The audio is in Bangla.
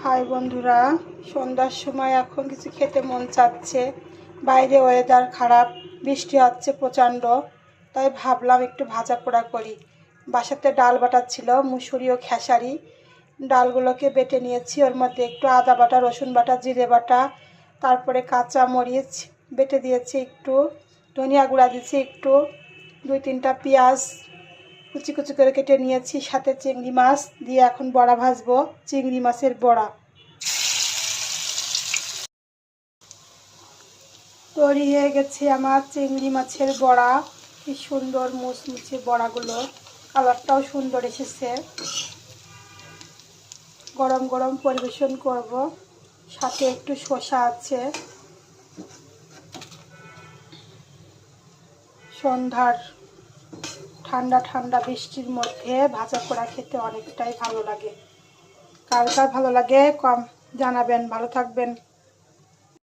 হাই বন্ধুরা, সন্ধ্যার সময় এখন কিছু খেতে মন চাচ্ছে। বাইরে ওয়েদার খারাপ, বৃষ্টি হচ্ছে প্রচণ্ড, তাই ভাবলাম একটু ভাজা পোড়া করি। বাসাতে ডাল বাটা ছিল, মুসুরি ও খেসারি। ডালগুলোকে বেটে নিয়েছি, ওর মধ্যে একটু আদা বাটা, রসুন বাটা, জিরে বাটা, তারপরে কাঁচা মরিচ বেটে দিয়েছি, একটু ধনিয়া গুঁড়া দিয়েছি, একটু 2-3টা পেঁয়াজ কুচি কুচি করে কেটে নিয়েছি, সাথে চিংড়ি মাছ দিয়ে এখন বড়া ভাজবো। চিংড়ি মাছের বড়া তৈরি হয়ে গেছে আমার চিংড়ি মাছের বড়া। কি সুন্দর মুচমুচে বড়াগুলো, কালারটাও সুন্দর এসেছে। গরম গরম পরিবেশন করব, সাথে একটু শসা আছে। সন্ধ্যার ঠান্ডা ঠান্ডা বৃষ্টির মধ্যে ভাজা পোড়া খেতে অনেকটাই ভালো লাগে। কার কার ভালো লাগে কম জানাবেন। ভালো থাকবেন।